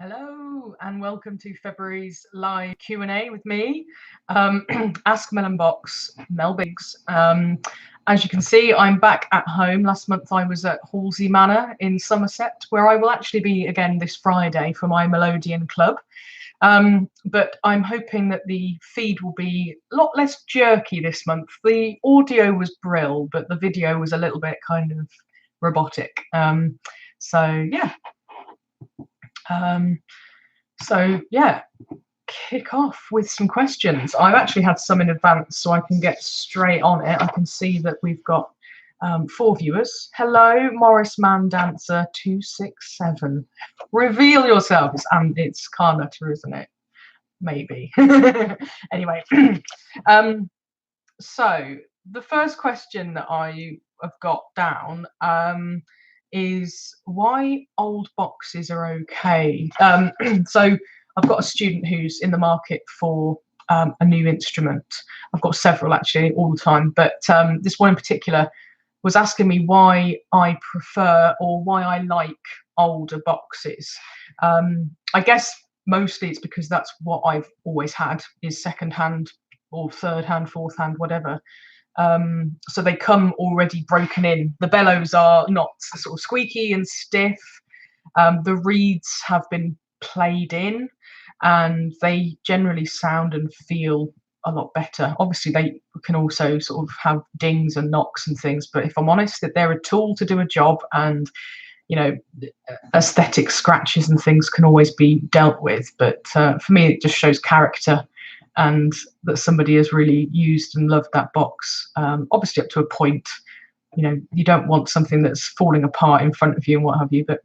Hello and welcome to February's live Q&A with me, Ask Mel and Box, Mel Biggs. As you can see, I'm back at home. Last month I was at Halsey Manor in Somerset, where I will actually be again this Friday for my Melodeon club. But I'm hoping that the feed will be a lot less jerky this month. The audio was brill, but the video was a little bit kind of robotic. So yeah. So kick off with some questions. I've actually had some in advance, so I can get straight on it. I can see that we've got 4 viewers. Hello, Morris Man Dancer 267. Reveal yourselves, and it's Carnutter, isn't it? Maybe. Anyway, so the first question that I have got down is why old boxes are okay. So I've got a student who's in the market for a new instrument. I've got several actually all the time, but this one in particular was asking me why I prefer or why I like older boxes. I guess mostly it's because that's what I've always had, is second hand or third hand, fourth hand, whatever. So they come already broken in. The bellows are not sort of squeaky and stiff. The reeds have been played in, and they generally sound and feel a lot better. Obviously, they can also sort of have dings and knocks and things, but if I'm honest, that they're a tool to do a job, and you know, aesthetic scratches and things can always be dealt with. But for me, it just shows character and that somebody has really used and loved that box. Obviously up to a point, you know, you don't want something that's falling apart in front of you and what have you. But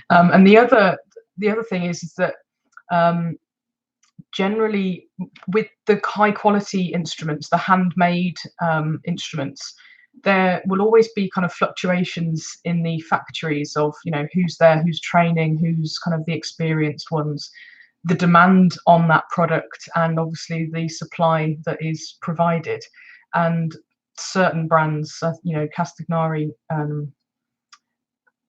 and the other thing is that generally with the high quality instruments, the handmade instruments, there will always be kind of fluctuations in the factories of, you know, who's there, who's training, who's kind of the experienced ones, the demand on that product, and obviously the supply that is provided. And certain brands, you know, Castagnari,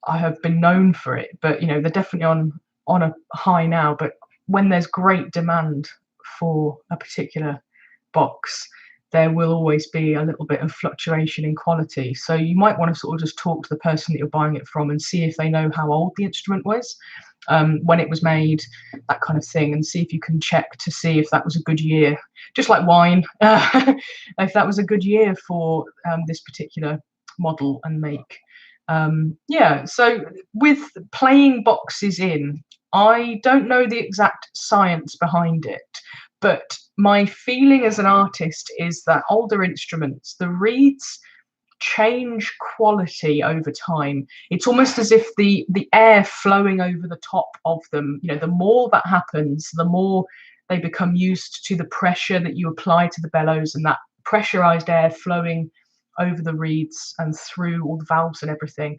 I have been known for it, but you know, they're definitely on a high now. But when there's great demand for a particular box, there will always be a little bit of fluctuation in quality. So you might want to sort of just talk to the person that you're buying it from and see if they know how old the instrument was, when it was made, that kind of thing, and see if you can check to see if that was a good year, just like wine, if that was a good year for this particular model and make. Yeah, so with playing boxes in, I don't know the exact science behind it, but my feeling as an artist is that older instruments, the reeds change quality over time. It's almost as if the air flowing over the top of them, you know, the more that happens, the more they become used to the pressure that you apply to the bellows, and that pressurized air flowing over the reeds and through all the valves and everything.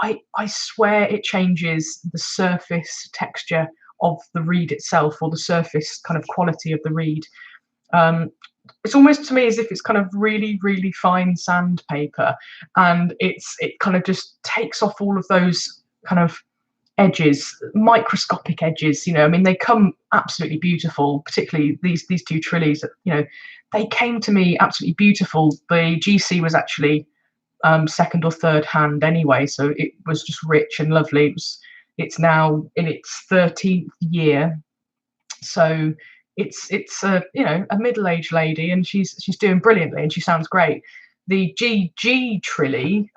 I swear it changes the surface texture of the reed itself, or the surface kind of quality of the reed. It's almost to me as if it's kind of really, really fine sandpaper, and it kind of just takes off all of those kind of edges, microscopic edges. You know, I mean, they come absolutely beautiful, particularly these two trillies. You know, they came to me absolutely beautiful. The GC was actually second or third hand anyway, so it was just rich and lovely. It's now in its 13th year, so it's a, you know, a middle-aged lady, and she's doing brilliantly, and she sounds great. The GG Trilly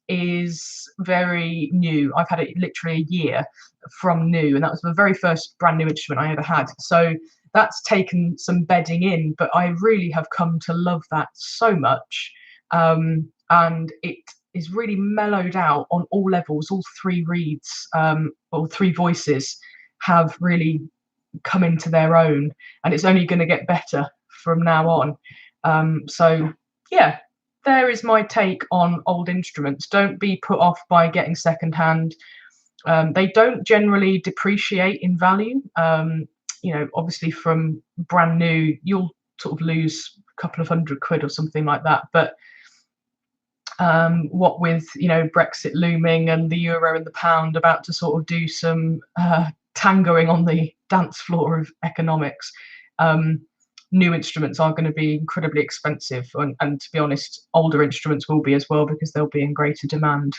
is very new. I've had it literally a year from new, and that was the very first brand new instrument I ever had. So that's taken some bedding in, but I really have come to love that so much. And it is really mellowed out on all levels. All 3 reeds, or 3 voices, have really come into their own, and it's only going to get better from now on. So yeah, there is my take on old instruments. Don't be put off by getting secondhand. They don't generally depreciate in value. You know, obviously from brand new, you'll sort of lose a couple of £100 or something like that, but What with, you know, Brexit looming and the euro and the pound about to sort of do some tangoing on the dance floor of economics, new instruments are going to be incredibly expensive, and to be honest, older instruments will be as well, because they'll be in greater demand.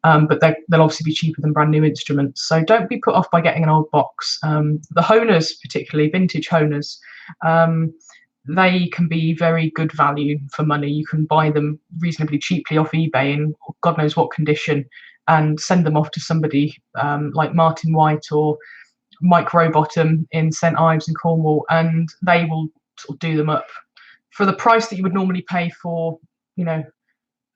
But they'll obviously be cheaper than brand new instruments. So don't be put off by getting an old box. The Honers, particularly vintage Honers, they can be very good value for money. You can buy them reasonably cheaply off eBay in God knows what condition, and send them off to somebody like Martin White or Mike Rowbottom in St Ives in Cornwall, and they will sort of do them up for the price that you would normally pay for, you know,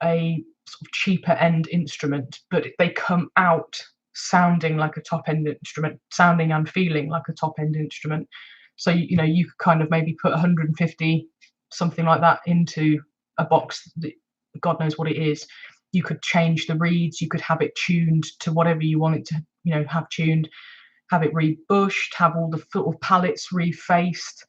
a sort of cheaper end instrument, but they come out sounding like a top end instrument, sounding and feeling like a top end instrument. So, you know, you could kind of maybe put 150, something like that, into a box that God knows what it is. You could change the reeds, you could have it tuned to whatever you want it to, you know, have tuned, have it rebushed, have all the sort of palettes refaced,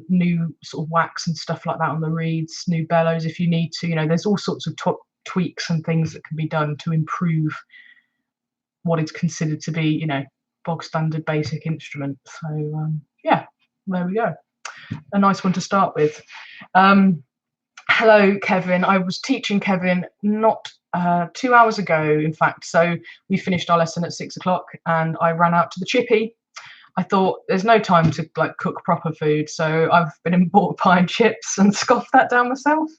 new sort of wax and stuff like that on the reeds, new bellows if you need to. You know, there's all sorts of tweaks and things that can be done to improve what is considered to be, you know, bog standard basic instrument. So yeah, there we go, a nice one to start with. Hello Kevin, I was teaching Kevin not 2 hours ago, in fact. So we finished our lesson at 6 o'clock and I ran out to the chippy. I thought there's no time to like cook proper food, so I've been and bought pie and chips and scoffed that down myself.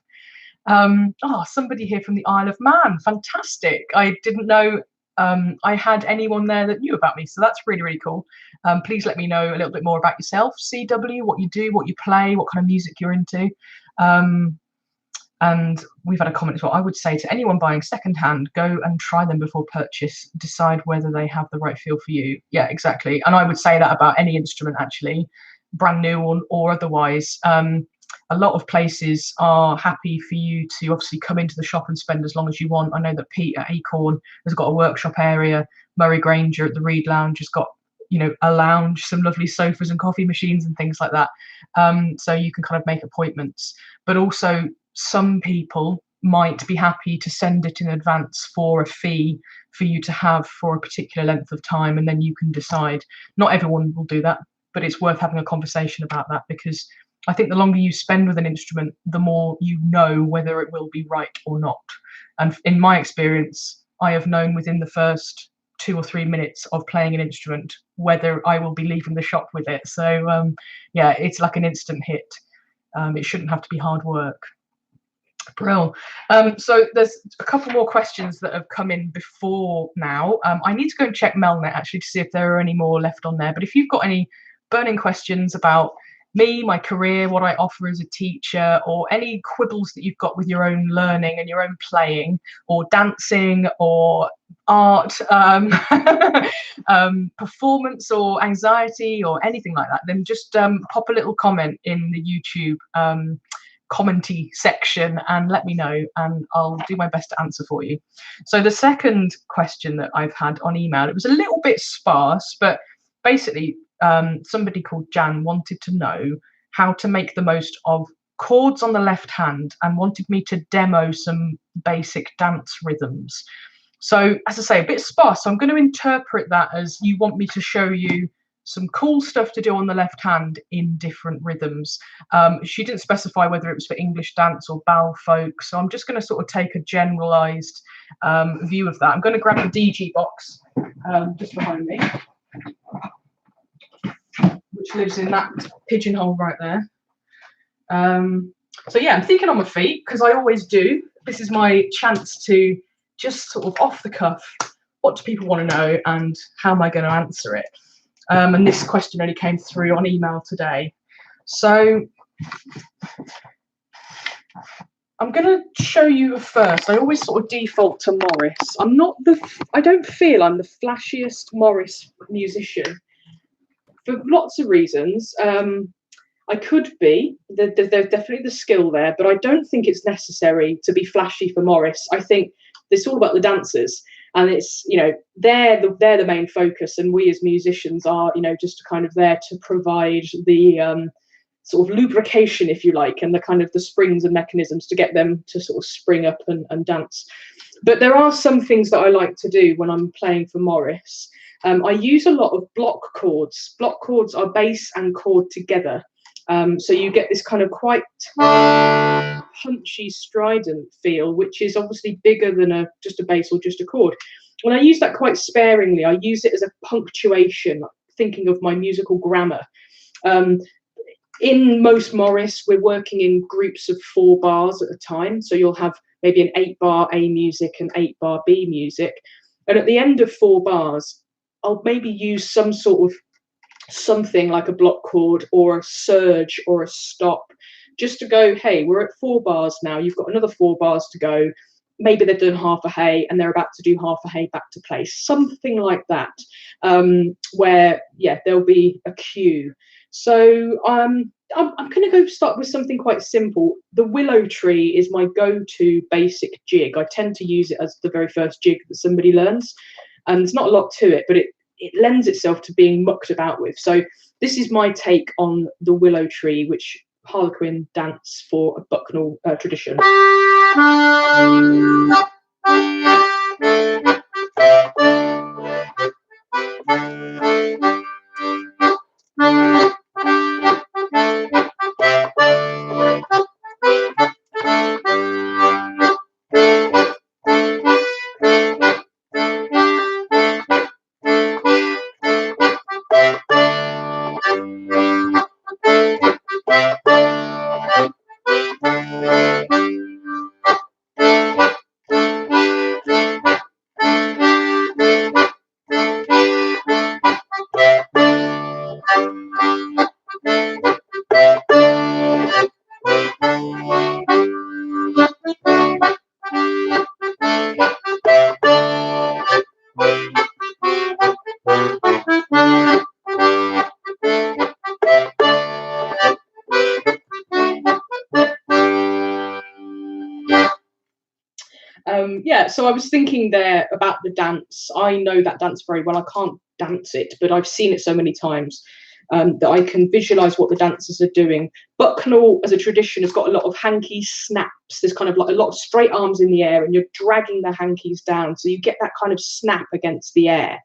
Oh, somebody here from the Isle of Man, fantastic. I didn't know I had anyone there that knew about me, so that's really, really cool. Please let me know a little bit more about yourself, CW, what you do, what you play, what kind of music you're into. And we've had a comment as well. I would say to anyone buying secondhand, go and try them before purchase, decide whether they have the right feel for you. Yeah, exactly. And I would say that about any instrument, actually, brand new or otherwise. A lot of places are happy for you to obviously come into the shop and spend as long as you want. I know that Pete at Acorn has got a workshop area. Murray Granger at the Reed Lounge has got, you know, a lounge, some lovely sofas and coffee machines and things like that. So you can kind of make appointments. But also, some people might be happy to send it in advance for a fee for you to have for a particular length of time, and then you can decide. Not everyone will do that, but it's worth having a conversation about that, because I think the longer you spend with an instrument, the more you know whether it will be right or not. And in my experience, I have known within the first 2 or 3 minutes of playing an instrument whether I will be leaving the shop with it. So yeah, it's like an instant hit. It shouldn't have to be hard work. Brill. So there's a couple more questions that have come in before now. I need to go and check Melnet actually to see if there are any more left on there. But if you've got any burning questions about me, my career, what I offer as a teacher, or any quibbles that you've got with your own learning and your own playing or dancing or art, performance or anxiety or anything like that, then just pop a little comment in the YouTube commenty section and let me know, and I'll do my best to answer for you. So the second question that I've had on email, it was a little bit sparse, but basically somebody called Jan wanted to know how to make the most of chords on the left hand and wanted me to demo some basic dance rhythms. So as I say, a bit sparse, so I'm going to interpret that as you want me to show you some cool stuff to do on the left hand in different rhythms. She didn't specify whether it was for English dance or bal folk, so I'm just going to sort of take a generalized view of that. I'm going to grab the DG box just behind me, which lives in that pigeonhole right there. So yeah, I'm thinking on my feet, because I always do. This is my chance to just sort of off the cuff, what do people want to know and how am I going to answer it? And this question only came through on email today. So I'm going to show you first. I always sort of default to Morris. I don't feel I'm the flashiest Morris musician for lots of reasons. I could be. There's definitely the skill there, but I don't think it's necessary to be flashy for Morris. I think it's all about the dancers. And it's, you know, they're the main focus, and we as musicians are, you know, just kind of there to provide the sort of lubrication, if you like, and the kind of the springs and mechanisms to get them to sort of spring up and dance. But there are some things that I like to do when I'm playing for Morris. I use a lot of block chords. Block chords are bass and chord together. So you get this kind of quite punchy, strident feel, which is obviously bigger than just a bass or just a chord. When I use that quite sparingly, I use it as a punctuation, thinking of my musical grammar. In most Morris, we're working in groups of 4 bars at a time. So you'll have maybe an 8-bar A music and 8-bar B music. And at the end of 4 bars, I'll maybe use some sort of something like a block chord or a surge or a stop, just to go, hey, we're at 4 bars now. You've got another 4 bars to go. Maybe they've done half a hey and they're about to do half a hey back to place, something like that, where, yeah, there'll be a cue. So I'm going to go start with something quite simple. The willow tree is my go-to basic jig. I tend to use it as the very first jig that somebody learns. And there's not a lot to it, but it lends itself to being mucked about with. So this is my take on the willow tree, which Harlequin dance for a Bucknell tradition. Yeah, so I was thinking there about the dance. I know that dance very well. I can't dance it, but I've seen it so many times that I can visualize what the dancers are doing. Bucknell, as a tradition, has got a lot of hanky snaps. There's kind of like a lot of straight arms in the air, and you're dragging the hankies down. So you get that kind of snap against the air.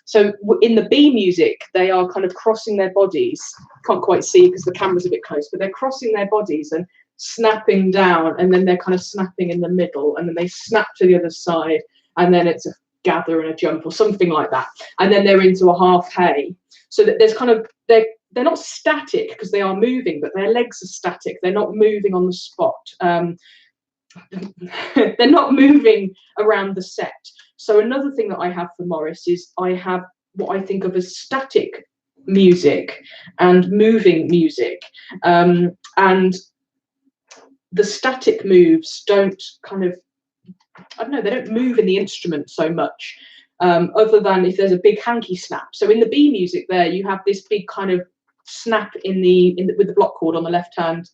So in the B music, they are kind of crossing their bodies. Can't quite see because the camera's a bit close, but they're crossing their bodies and snapping down, and then they're kind of snapping in the middle, and then they snap to the other side, and then it's a gather and a jump or something like that, and then they're into a half hey. So that there's kind of they're not static because they are moving, but their legs are static. They're not moving on the spot. They're not moving around the set. So another thing that I have for Morris is I have what I think of as static music and moving music, and the static moves don't kind of, I don't know, they don't move in the instrument so much, other than if there's a big hanky snap. So in the B music there, you have this big kind of snap in the with the block chord on the left hand.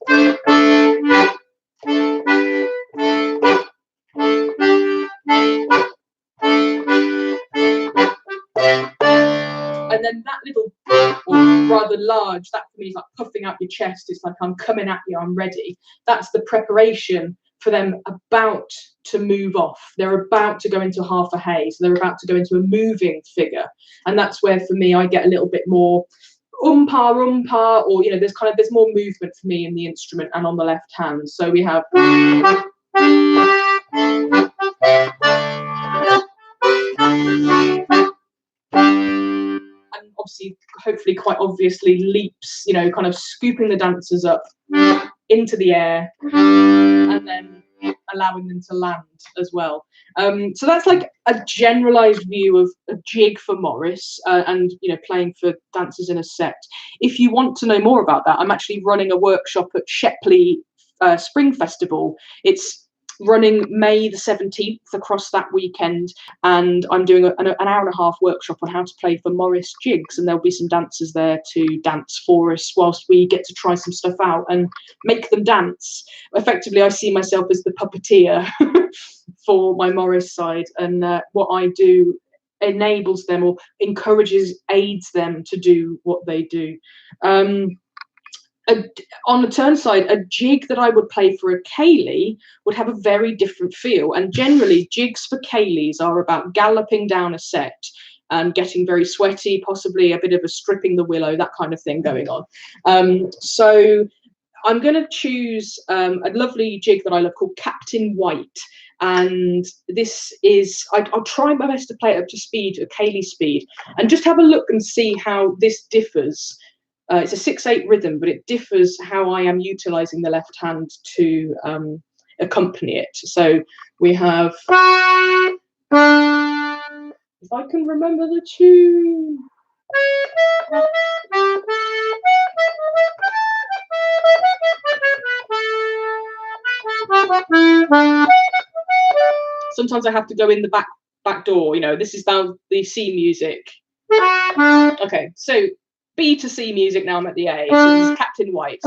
And then that little, or rather large, that for me is like puffing out your chest. It's like, I'm coming at you, I'm ready. That's the preparation for them about to move off. They're about to go into half a hey, so they're about to go into a moving figure. And that's where for me I get a little bit more umpa, or there's more movement for me in the instrument and on the left hand. So we have and obviously, hopefully quite obviously, leaps, kind of scooping the dancers up into the air and then allowing them to land as well. So that's like a generalized view of a jig for Morris, and playing for dancers in a set. If you want to know more about that, I'm actually running a workshop at Shepley Spring Festival. It's running May the 17th across that weekend, and I'm doing an hour and a half workshop on how to play for Morris jigs, and there'll be some dancers there to dance for us whilst we get to try some stuff out and make them dance. Effectively, I see myself as the puppeteer for my Morris side, and what I do enables them or encourages, aids them to do what they do. on the turn side, a jig that I would play for a ceilidh would have a very different feel. And generally, jigs for ceilidhs are about galloping down a set and getting very sweaty, possibly a bit of a stripping the willow, that kind of thing going on. So I'm going to choose a lovely jig that I love called Captain White. And this is, I'll try my best to play it up to speed, a ceilidh speed, and just have a look and see how this differs. It's a 6/8 rhythm, but it differs how I am utilizing the left hand to accompany it. So we have, if I can remember the tune. Sometimes I have to go in the back door, you know, this is now the C music. Okay, so B to C music, now I'm at the A, so this is Captain White.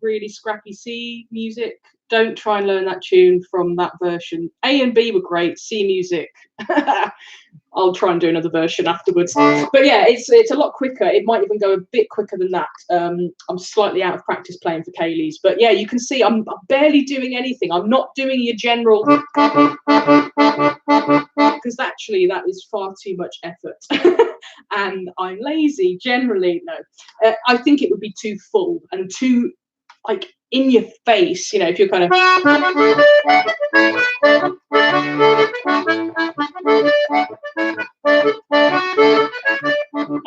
Really scrappy C music. Don't try and learn that tune from that version. A and B were great. C music. I'll try and do another version afterwards. But yeah, it's a lot quicker. It might even go a bit quicker than that. I'm slightly out of practice playing for ceilidhs, but yeah, you can see I'm barely doing anything. I'm not doing your general, because actually that is far too much effort. And I'm lazy generally. No, I think it would be too full and too like in your face, you know, if you're kind of, and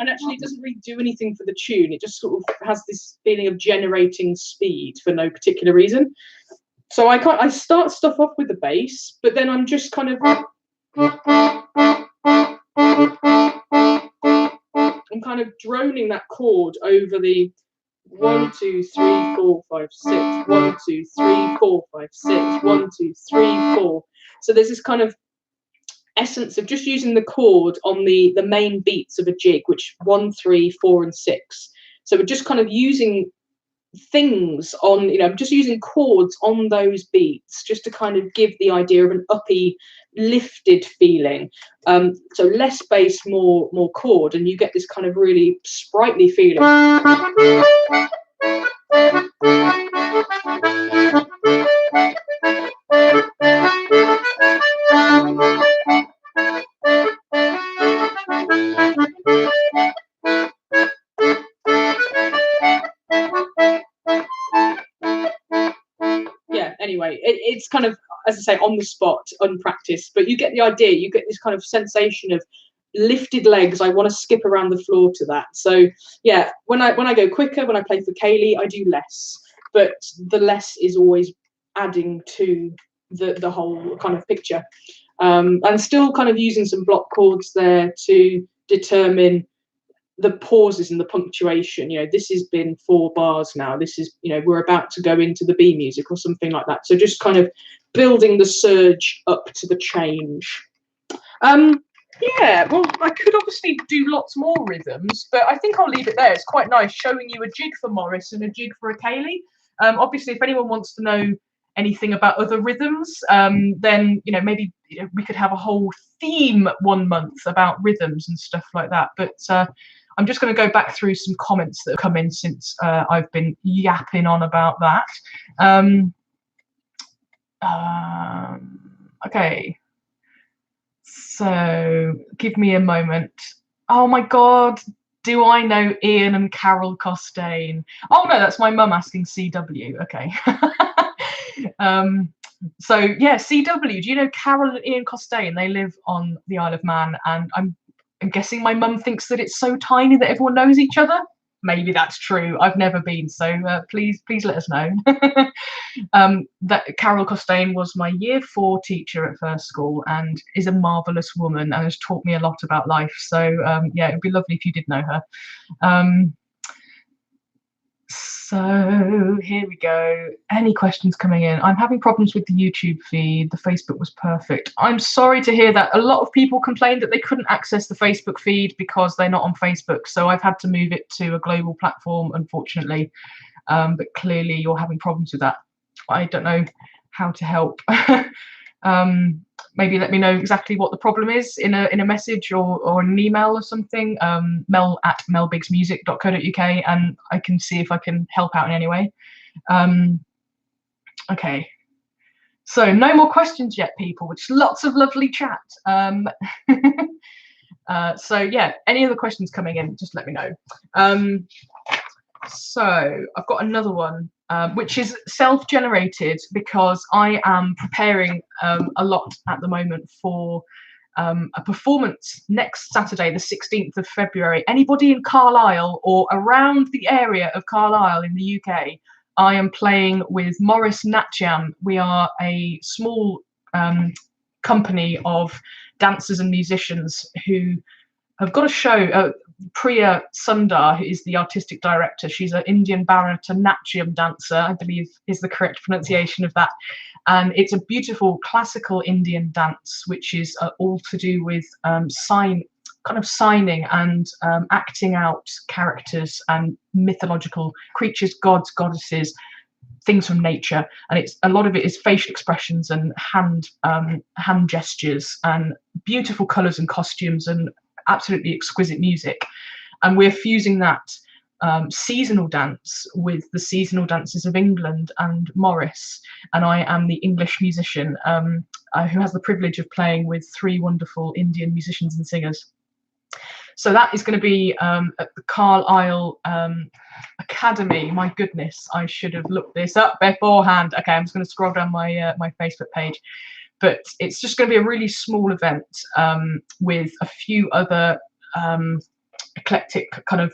actually it doesn't really do anything for the tune. It just sort of has this feeling of generating speed for no particular reason. So I start stuff off with the bass, but then I'm just kind of, I'm kind of droning that chord over the 1, 2, 3, 4, 5, 6, 1, 2, 3, 4, 5, 6, 1, 2, 3, 4. So there's this kind of essence of just using the chord on the main beats of a jig, which 1, 3, 4, and 6. So we're just kind of using things on, you know, just using chords on those beats just to kind of give the idea of an uppy, lifted feeling. So less bass, more chord, and you get this kind of really sprightly feeling. Yeah, anyway, it's kind of, as I say, on the spot, unpracticed, but you get the idea. You get this kind of sensation of lifted legs. I want to skip around the floor to that. So yeah, when I go quicker, when I play for ceilidh, I do less, but the less is always adding to the whole kind of picture. And still kind of using some block chords there to determine the pauses and the punctuation. You know, this has been 4 bars now. This is, you know, we're about to go into the B music or something like that. So just kind of building the surge up to the change. Yeah, well, I could obviously do lots more rhythms, but I think I'll leave it there. It's quite nice showing you a jig for Morris and a jig for a ceilidh. Obviously, if anyone wants to know anything about other rhythms, then, you know, maybe, you know, we could have a whole theme one month about rhythms and stuff like that. But I'm just going to go back through some comments that have come in since I've been yapping on about that. Okay. So give me a moment. Oh my God, do I know Ian and Carol Costain? Oh no, that's my mum asking CW. Okay. So yeah, CW. Do you know Carol and Ian Costain? They live on the Isle of Man, and I'm I'm guessing my mum thinks that it's so tiny that everyone knows each other. Maybe that's true. I've never been, so please let us know. That Carol Costain was my year 4 teacher at first school and is a marvellous woman and has taught me a lot about life. So yeah, it'd be lovely if you did know her. So here we go. Any questions coming in? I'm having problems with the YouTube feed. The Facebook was perfect. I'm sorry to hear that. A lot of people complained that they couldn't access the Facebook feed because they're not on Facebook. So I've had to move it to a global platform, unfortunately. But clearly you're having problems with that. I don't know how to help. Maybe let me know exactly what the problem is in a message or an email or something. mel@melbiggsmusic.co.uk, and I can see if I can help out in any way. Okay, so no more questions yet, people, which is lots of lovely chat. So yeah, any other questions coming in, just let me know. So I've got another one, which is self-generated because I am preparing a lot at the moment for a performance next Saturday, the 16th of February. Anybody in Carlisle or around the area of Carlisle in the UK, I am playing with Morris Natcham. We are a small company of dancers and musicians who have got a show. Priya Sundar, who is the artistic director, she's an Indian Bharatanatyam dancer, I believe is the correct pronunciation of that. And it's a beautiful classical Indian dance, which is all to do with signing and acting out characters and mythological creatures, gods, goddesses, things from nature. And it's a lot of it is facial expressions and hand gestures and beautiful colours and costumes and absolutely exquisite music. And we're fusing that seasonal dance with the seasonal dances of England and Morris. And I am the English musician who has the privilege of playing with 3 wonderful Indian musicians and singers. So that is going to be at the Carlisle Academy. My goodness, I should have looked this up beforehand. Okay, I'm just going to scroll down my my Facebook page. But it's just going to be a really small event with a few other eclectic kind of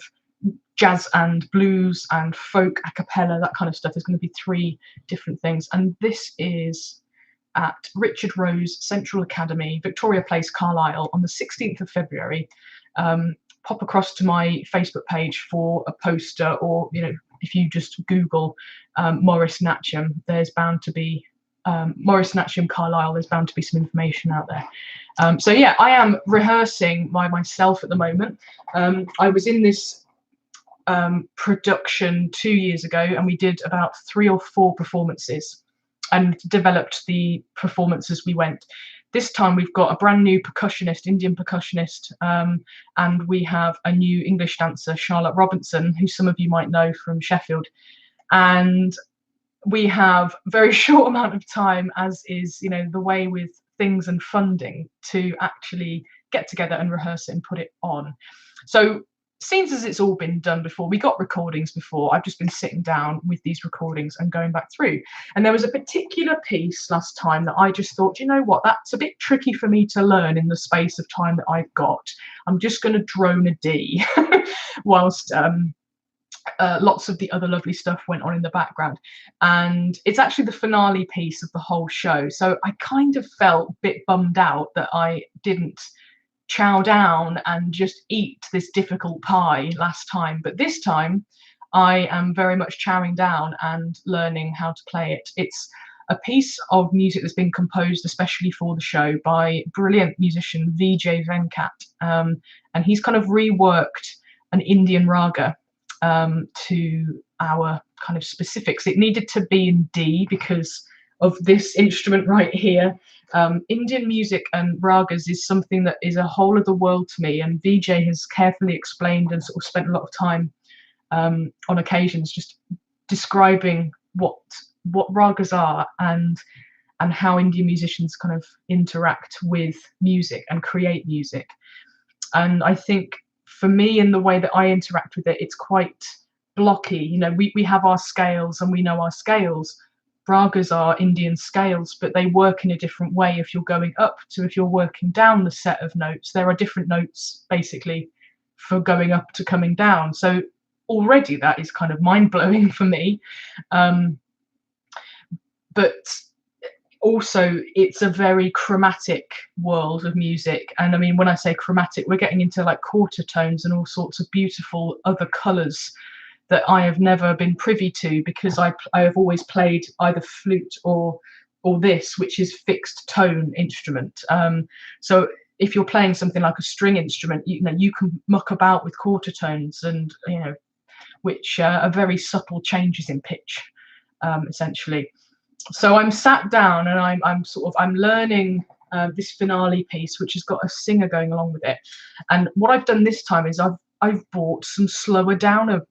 jazz and blues and folk a cappella, that kind of stuff. There's going to be 3 different things. And this is at Richard Rose Central Academy, Victoria Place, Carlisle, on the 16th of February. Pop across to my Facebook page for a poster, or, you know, if you just Google Morris Natcham, there's bound to be Morris Natcham Carlisle, there's bound to be some information out there. So yeah, I am rehearsing by myself at the moment. I was in this production 2 years ago, and we did about 3 or 4 performances and developed the performance as we went. This time we've got a brand new percussionist, Indian percussionist, and we have a new English dancer, Charlotte Robinson, who some of you might know from Sheffield. And we have a very short amount of time, as is, you know, the way with things and funding, to actually get together and rehearse it and put it on. So seems as it's all been done before. We got recordings before. I've just been sitting down with these recordings and going back through. And there was a particular piece last time that I just thought, you know what, that's a bit tricky for me to learn in the space of time that I've got. I'm just going to drone a D whilst lots of the other lovely stuff went on in the background. And it's actually the finale piece of the whole show. So I kind of felt a bit bummed out that I didn't chow down and just eat this difficult pie last time. But this time I am very much chowing down and learning how to play it. It's a piece of music that's been composed especially for the show by brilliant musician Vijay Venkat. And he's kind of reworked an Indian raga to our kind of specifics. It needed to be in D because of this instrument right here. Indian music and ragas is something that is a whole other world to me, and Vijay has carefully explained and sort of spent a lot of time on occasions just describing what ragas are and how Indian musicians kind of interact with music and create music. And I think for me, in the way that I interact with it, it's quite blocky. You know, we have our scales and we know our scales, ragas are Indian scales, but they work in a different way if you're going up to if you're working down the set of notes. There are different notes basically for going up to coming down. So already that is kind of mind-blowing for me. But also it's a very chromatic world of music, and I mean, when I say chromatic, we're getting into like quarter tones and all sorts of beautiful other colors that I have never been privy to, because I have always played either flute or this, which is fixed tone instrument. So if you're playing something like a string instrument, you know, you can muck about with quarter tones, and you know, which are very subtle changes in pitch, essentially. So I'm sat down and I'm learning this finale piece, which has got a singer going along with it. And what I've done this time is I've bought some slower downer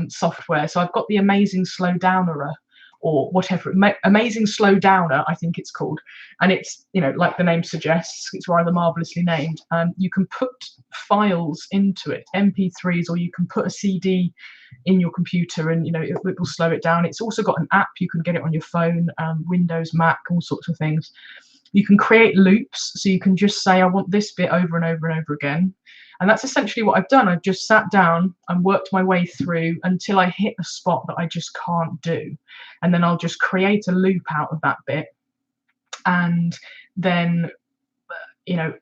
software. So I've got the Amazing Slow Downer, or whatever, Amazing Slow Downer, I think it's called. And it's, you know, like the name suggests, it's rather marvelously named. You can put files into it, MP3s, or you can put a CD in your computer, and you know, it will slow it down. It's also got an app, you can get it on your phone, Windows, Mac, all sorts of things. You can create loops, so you can just say, I want this bit over and over and over again. And that's essentially what I've done. I've just sat down and worked my way through until I hit a spot that I just can't do. And then I'll just create a loop out of that bit. And then, you know,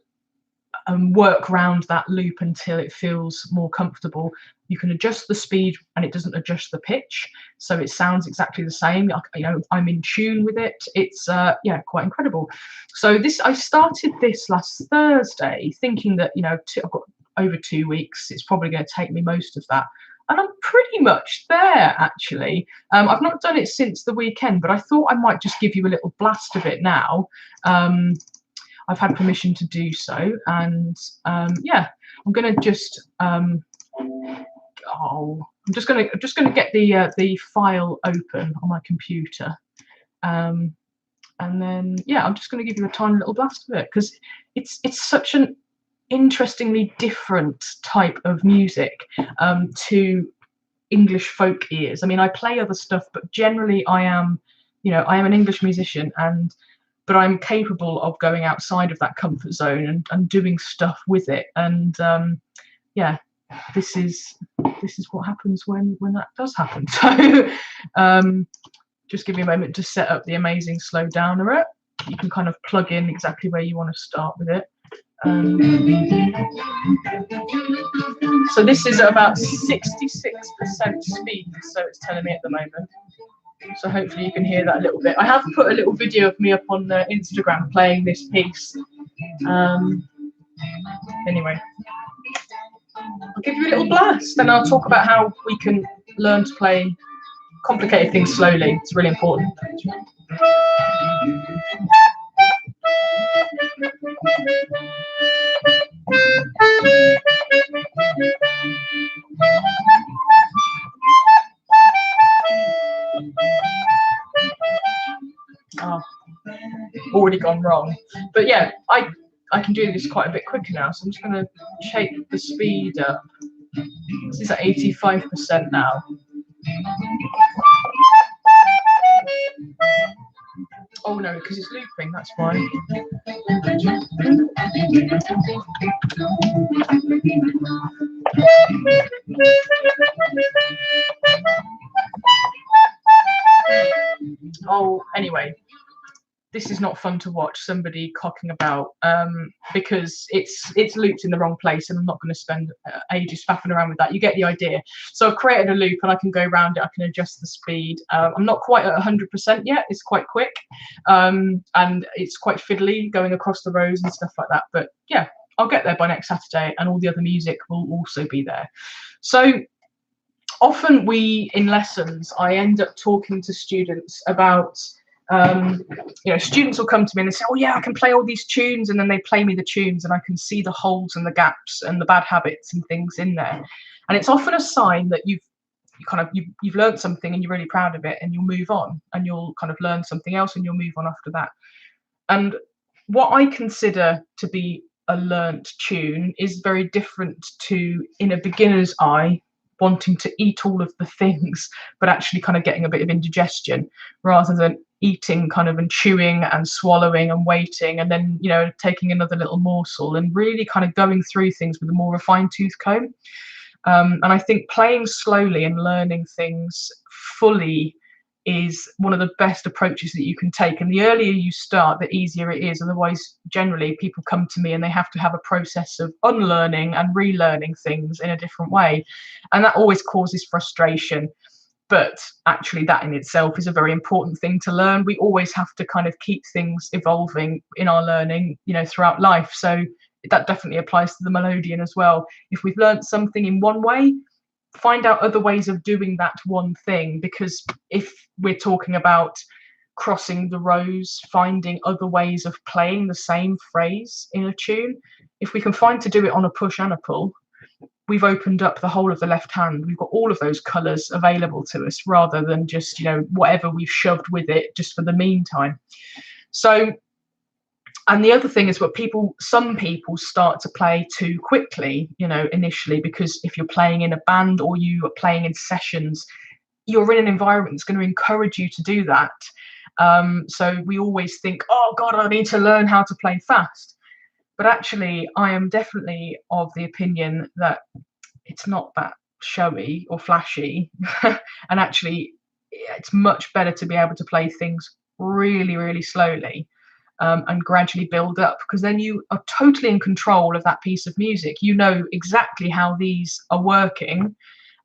work round that loop until it feels more comfortable. You can adjust the speed and it doesn't adjust the pitch, so it sounds exactly the same. You know, I'm in tune with it. It's yeah, quite incredible. So I started this last Thursday, thinking that, you know, I've got over 2 weeks. It's probably going to take me most of that, and I'm pretty much there, actually. I've not done it since the weekend, but I thought I might just give you a little blast of it now. I've had permission to do so, and yeah, I'm going to just I'm just going to get the file open on my computer, and then yeah, I'm just going to give you a tiny little blast of it, because it's such an interestingly different type of music to English folk ears. I mean, I play other stuff, but generally I am an English musician, but I'm capable of going outside of that comfort zone and doing stuff with it. And yeah, this is what happens when that does happen. So just give me a moment to set up the Amazing Slow Downer. You can kind of plug in exactly where you want to start with it. So this is about 66% speed, so it's telling me at the moment. So hopefully you can hear that a little bit. I have put a little video of me up on Instagram playing this piece. Anyway, I'll give you a little blast, and I'll talk about how we can learn to play complicated things slowly. It's really important. Oh, already gone wrong. But yeah, I can do this quite a bit quicker now, so I'm just going to shake the speed up. This is at 85% now. Oh no, because it's looping, that's why. Oh, anyway, this is not fun to watch, somebody cocking about, because it's looped in the wrong place, and I'm not going to spend ages faffing around with that. You get the idea. So I've created a loop, and I can go around it. I can adjust the speed. I'm not quite at 100% yet. It's quite quick, and it's quite fiddly going across the rows and stuff like that. But yeah, I'll get there by next Saturday, and all the other music will also be there. So often in lessons, I end up talking to students about, you know, students will come to me and they say, oh yeah, I can play all these tunes, and then they play me the tunes and I can see the holes and the gaps and the bad habits and things in there. And it's often a sign that you've learned something and you're really proud of it, and you'll move on, and you'll kind of learn something else and you'll move on after that. And what I consider to be a learnt tune is very different to, in a beginner's eye, wanting to eat all of the things but actually kind of getting a bit of indigestion, rather than eating kind of and chewing and swallowing and waiting, and then, you know, taking another little morsel, and really kind of going through things with a more refined tooth comb. And I think playing slowly and learning things fully is one of the best approaches that you can take. And the earlier you start, the easier it is. Otherwise, generally, people come to me and they have to have a process of unlearning and relearning things in a different way. And that always causes frustration. But actually, that in itself is a very important thing to learn. We always have to kind of keep things evolving in our learning, you know, throughout life. So that definitely applies to the Melodeon as well. If we've learned something in one way, find out other ways of doing that one thing, because if we're talking about crossing the rows, finding other ways of playing the same phrase in a tune, if we can find to do it on a push and a pull, we've opened up the whole of the left hand. We've got all of those colours available to us, rather than just, you know, whatever we've shoved with it just for the meantime. So, and the other thing is what some people start to play too quickly, you know, initially, because if you're playing in a band or you are playing in sessions, you're in an environment that's going to encourage you to do that. So we always think, oh God, I need to learn how to play fast. But actually, I am definitely of the opinion that it's not that showy or flashy. And actually, it's much better to be able to play things really, really slowly. And gradually build up, because then you are totally in control of that piece of music. You know exactly how these are working,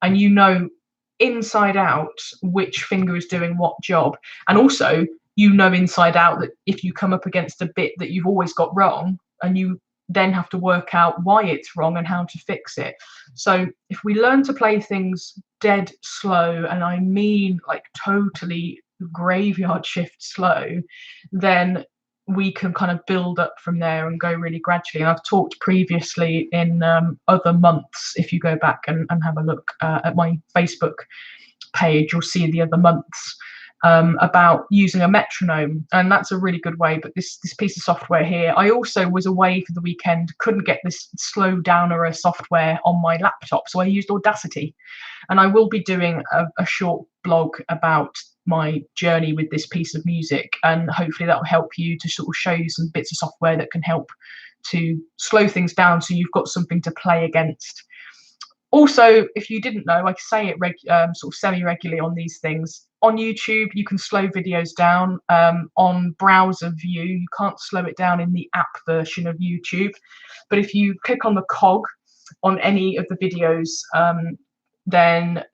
and you know inside out which finger is doing what job. And also, you know inside out that if you come up against a bit that you've always got wrong, and you then have to work out why it's wrong and how to fix it. So if we learn to play things dead slow, and I mean like totally graveyard shift slow, then we can kind of build up from there and go really gradually. And I've talked previously in other months, if you go back and have a look at my Facebook page, you'll see the other months about using a metronome, and that's a really good way. But this piece of software here, I also was away for the weekend, couldn't get this slow downer software on my laptop, so I used Audacity. And I will be doing a short blog about my journey with this piece of music, and hopefully that will help you to sort of show you some bits of software that can help to slow things down, so you've got something to play against. Also, if you didn't know, I say it sort of semi-regularly on these things. On YouTube, you can slow videos down. On browser view, you can't slow it down in the app version of YouTube. But if you click on the cog on any of the videos, then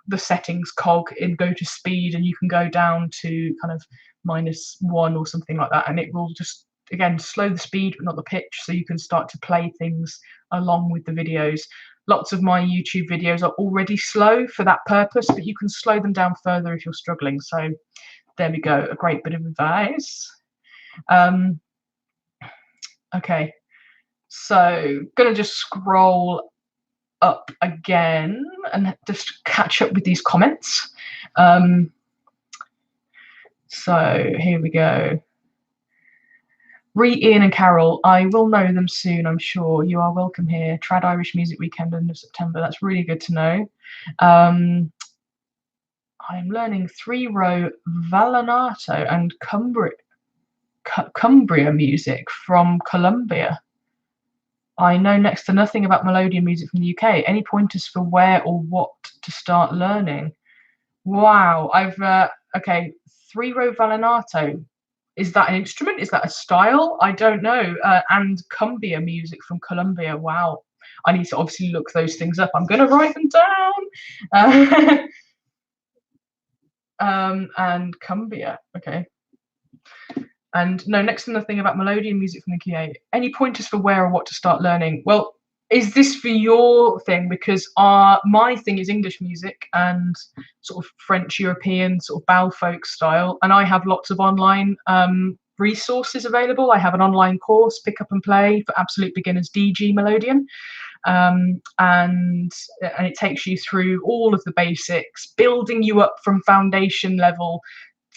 the settings cog and go to speed, and you can go down to kind of -1 or something like that, and it will just, again, slow the speed but not the pitch, so you can start to play things along with the videos. Lots of my YouTube videos are already slow for that purpose, but you can slow them down further if you're struggling. So there we go, a great bit of advice. Okay, so gonna just scroll up again and just catch up with these comments. So here we go. Ian and Carol, I will know them soon, I'm sure. You are welcome here. Trad Irish Music Weekend end of September. That's really good to know. I'm learning 3-row vallenato and Cumbria music from Colombia. I know next to nothing about Melodeon music from the UK. Any pointers for where or what to start learning? Wow, okay, 3-row vallenato. Is that an instrument? Is that a style? I don't know. And cumbia music from Colombia. Wow. I need to obviously look those things up. I'm going to write them down. And cumbia. Okay. And no, next to nothing about Melodeon music from the UK. Any pointers for where or what to start learning? Well, is this for your thing? Because my thing is English music and sort of French European sort of bal folk style, and I have lots of online resources available. I have an online course, Pick Up and Play for Absolute Beginners DG Melodeon, and it takes you through all of the basics, building you up from foundation level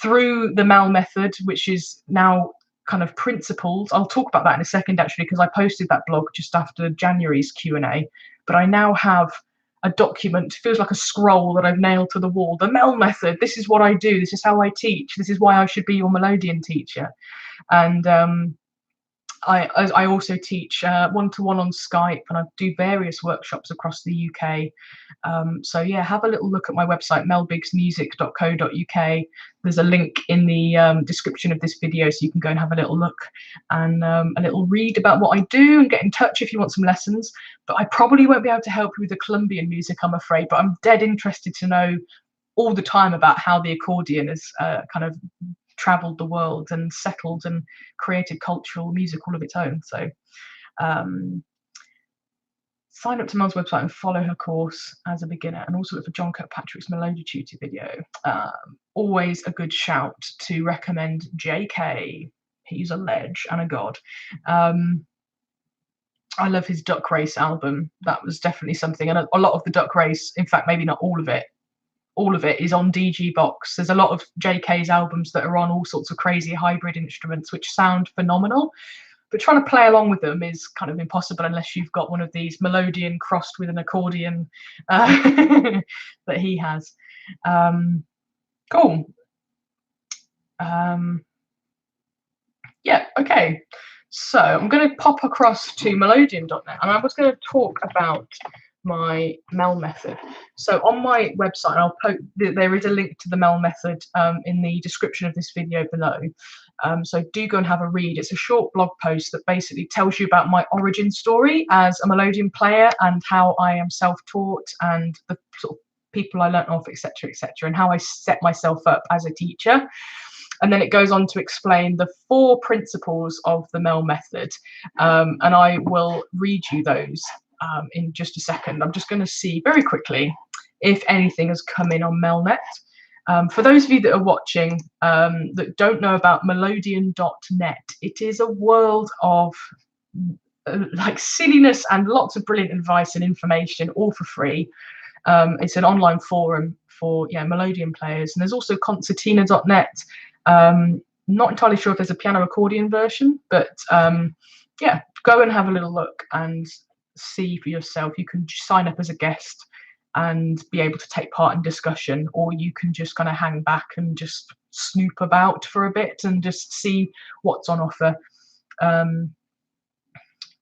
through the Mel Method, which is now kind of principles. I'll talk about that in a second, actually, because I posted that blog just after January's Q&A. But I now have a document, feels like a scroll that I've nailed to the wall. The Mel Method, this is what I do, this is how I teach, this is why I should be your Melodeon teacher. And I also teach one-to-one on Skype, and I do various workshops across the UK. So yeah, have a little look at my website, melbiggsmusic.co.uk. There's a link in the description of this video, so you can go and have a little look and a little read about what I do, and get in touch if you want some lessons. But I probably won't be able to help you with the Colombian music, I'm afraid, but I'm dead interested to know all the time about how the accordion has kind of traveled the world and settled and created cultural music all of its own. So sign up to Mel's website and follow her course as a beginner, and also look for John Kirkpatrick's Melodetutor video. Always a good shout to recommend JK. He's a ledge and a god. I love his Duck Race album. That was definitely something, and a lot of the Duck Race, in fact maybe not all of it is on DG Box. There's a lot of JK's albums that are on all sorts of crazy hybrid instruments which sound phenomenal, but trying to play along with them is kind of impossible unless you've got one of these Melodeon crossed with an accordion that he has. Cool. Yeah, okay. So I'm going to pop across to Melodeon.net, and I was going to talk about my Mel Method. So on my website, I'll post, there is a link to the Mel Method in the description of this video below. So do go and have a read. It's a short blog post that basically tells you about my origin story as a Melodeon player, and how I am self-taught, and the sort of people I learnt off, etc., and how I set myself up as a teacher. And then it goes on to explain the 4 principles of the Mel Method, and I will read you those in just a second. I'm just going to see very quickly if anything has come in on Melnet. For those of you that are watching that don't know about Melodeon.net, it is a world of like silliness and lots of brilliant advice and information, all for free. It's an online forum for Melodeon players, and there's also Concertina.net. Not entirely sure if there's a piano accordion version, but yeah, go and have a little look and see for yourself. You can sign up as a guest and be able to take part in discussion, or you can just kind of hang back and just snoop about for a bit and just see what's on offer.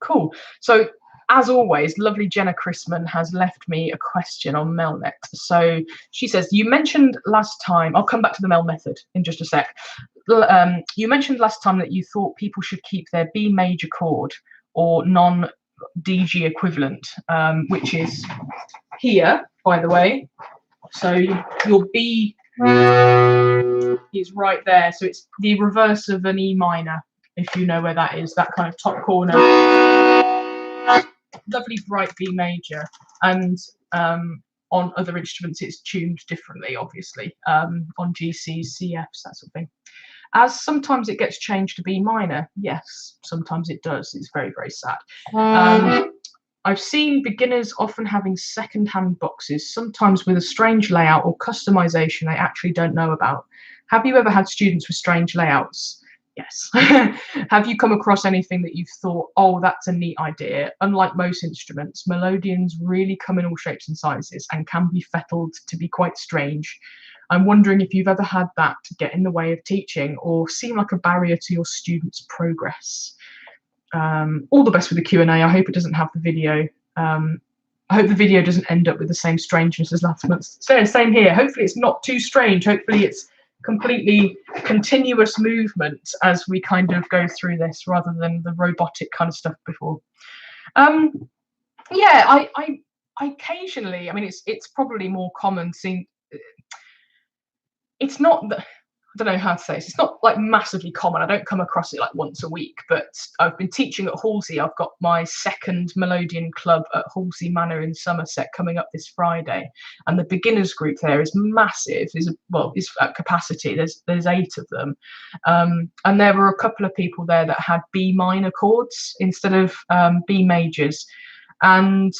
Cool. So as always, lovely Jenna Chrisman has left me a question on Melnet. So she says, you mentioned last time, I'll come back to the Mel Method in just a sec. You mentioned last time that you thought people should keep their B major chord or non-DG equivalent, which is here, by the way. So your B is right there. So it's the reverse of an E minor, if you know where that is, that kind of top corner. Lovely bright B major, and on other instruments it's tuned differently, obviously, on GCs, CFs, that sort of thing. As sometimes it gets changed to B minor, yes, sometimes it does. It's very, very sad. I've seen beginners often having second-hand boxes, sometimes with a strange layout or customization they actually don't know about. Have you ever had students with strange layouts? Yes. Have you come across anything that you've thought, oh, that's a neat idea? Unlike most instruments, Melodeons really come in all shapes and sizes and can be fettled to be quite strange. I'm wondering if you've ever had that to get in the way of teaching or seem like a barrier to your students' progress. All the best with the Q&A. I hope it doesn't have the video. I hope the video doesn't end up with the same strangeness as last month. So same here. Hopefully it's not too strange. Hopefully it's completely continuous movement as we kind of go through this, rather than the robotic kind of stuff before. Yeah, I occasionally, I mean, it's probably more common seeing. It's not that, I don't know how to say this, it's not like massively common. I don't come across it like once a week, but I've been teaching at Halsey. I've got my second Melodeon club at Halsey Manor in Somerset coming up this Friday, and the beginners group there is massive. Is at capacity. There's 8 of them, and there were a couple of people there that had B minor chords instead of B majors, and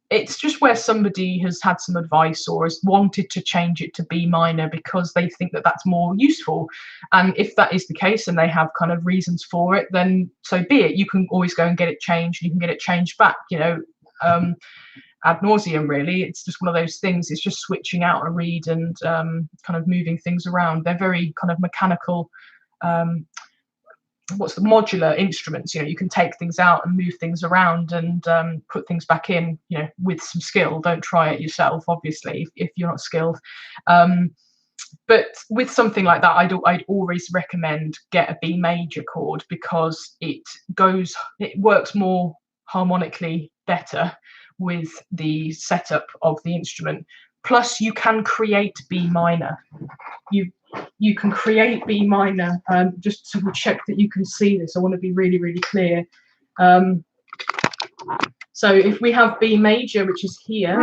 it's just where somebody has had some advice or has wanted to change it to B minor because they think that that's more useful. And if that is the case and they have kind of reasons for it, then so be it. You can always go and get it changed. You can get it changed back. You know, ad nauseum, really. It's just one of those things. It's just switching out a reed and kind of moving things around. They're very kind of mechanical, what's the modular instruments. You know, you can take things out and move things around and put things back in, you know, with some skill. Don't try it yourself, obviously, if you're not skilled. But with something like that, I'd always recommend get a B major chord, because it works more harmonically better with the setup of the instrument. Plus, you can create B minor. You can create B minor. Just to check that you can see this, I want to be really, really clear. So if we have B major, which is here,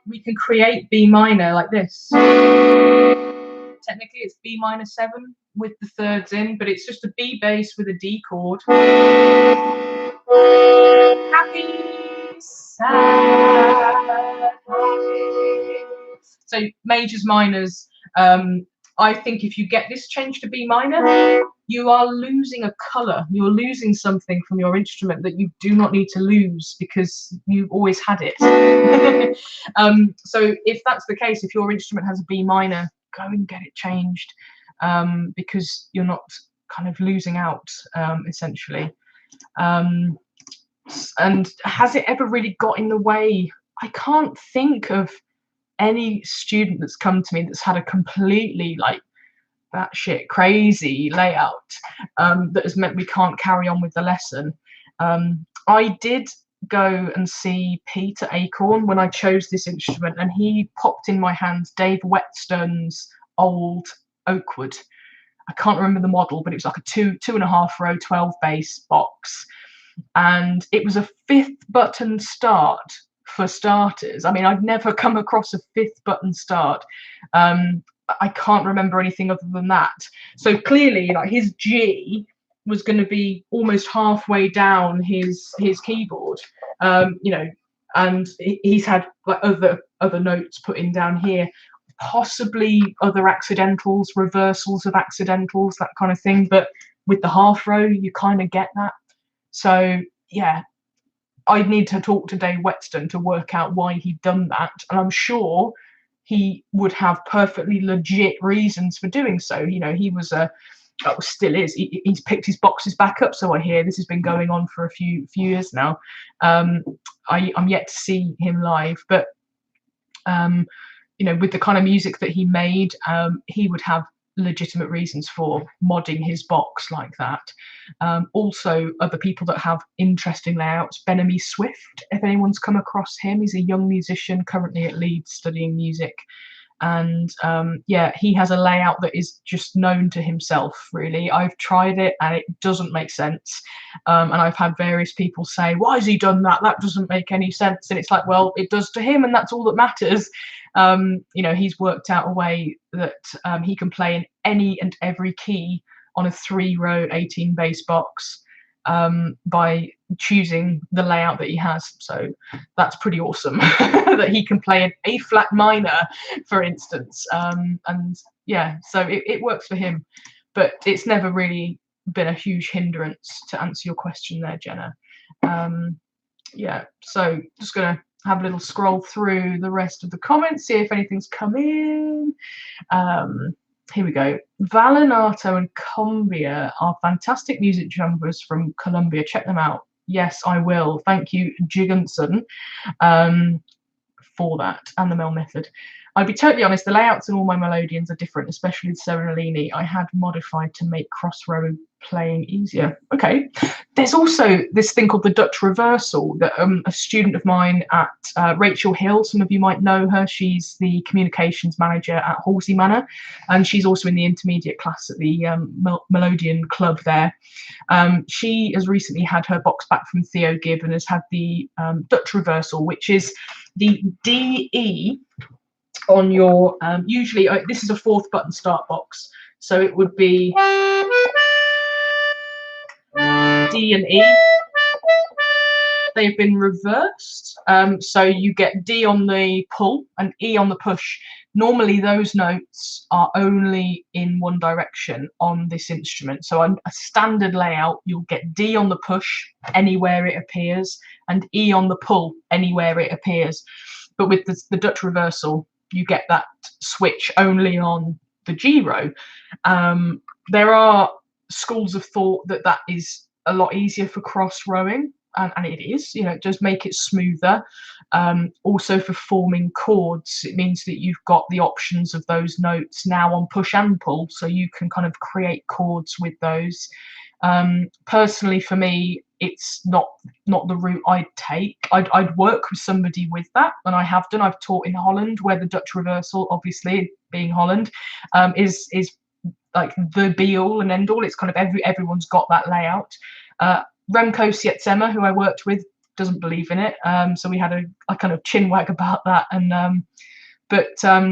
we can create B minor like this. Technically it's B minor 7 with the thirds in, but it's just a B bass with a D chord. Happy, sad. So majors, minors. I think if you get this changed to B minor, you are losing a colour. You're losing something from your instrument that you do not need to lose, because you've always had it. So if that's the case, if your instrument has a B minor, go and get it changed, because you're not kind of losing out, essentially. And has it ever really got in the way? I can't think of any student that's come to me that's had a completely like batshit crazy layout that has meant we can't carry on with the lesson. I did go and see Peter Acorn when I chose this instrument, and he popped in my hands Dave Whetstone's old Oakwood. I can't remember the model, but it was like a 2.5 row 12 bass box, and it was a 5th button start for starters. I mean, I've never come across a 5th button start. I can't remember anything other than that. So clearly, like, his G was going to be almost halfway down his keyboard, you know, and he's had like other notes put in down here, possibly other accidentals, reversals of accidentals, that kind of thing. But with the half row, you kind of get that. So yeah, I'd need to talk to Dave Whetstone to work out why he'd done that, and I'm sure he would have perfectly legit reasons for doing so. You know, he was still is. He's picked his boxes back up, so I hear. This has been going on for a few years now. I'm yet to see him live, but you know, with the kind of music that he made, he would have legitimate reasons for modding his box like that. Also, other people that have interesting layouts, Benamy Swift, if anyone's come across him, he's a young musician currently at Leeds studying music, and yeah, he has a layout that is just known to himself, really. I've tried it and it doesn't make sense, and I've had various people say, why has he done that? That doesn't make any sense. And it's like, well, it does to him, and that's all that matters. You know, he's worked out a way that he can play in any and every key on a 3-row 18 bass box by choosing the layout that he has. So that's pretty awesome that he can play an A flat minor, for instance. And yeah, so it works for him, but it's never really been a huge hindrance, to answer your question there, Jenna. Yeah, so just gonna have a little scroll through the rest of the comments, see if anything's come in. Here we go. Vallenato and Cumbia are fantastic music genres from Colombia. Check them out. Yes, I will. Thank you, Jigunson, for that, and the Mel Method. I'd be totally honest, the layouts in all my Melodeons are different, especially the Serenalini. I had modified to make crossrow playing easier. Okay. There's also this thing called the Dutch reversal that a student of mine at Rachel Hill, some of you might know her, she's the communications manager at Halsey Manor, and she's also in the intermediate class at the Melodeon club there. She has recently had her box back from Theo Gibb and has had the Dutch reversal, which is the DE on your, usually this is a 4th button start box, so it would be D and E, they've been reversed. So you get D on the pull and E on the push. Normally those notes are only in one direction on this instrument. So on a standard layout, you'll get D on the push anywhere it appears and E on the pull anywhere it appears. But with the Dutch reversal, you get that switch only on the G row. There are schools of thought that that is a lot easier for cross rowing, and it is, you know, it does make it smoother. Also for forming chords, it means that you've got the options of those notes now on push and pull, so you can kind of create chords with those. Personally, for me, it's not the route I'd take. I'd work with somebody with that, and I have done. I've taught in Holland, where the Dutch reversal, obviously being Holland, is like the be all and end all. It's kind of everyone's got that layout. Remco Sietsema, who I worked with, doesn't believe in it, so we had a kind of chin wag about that. And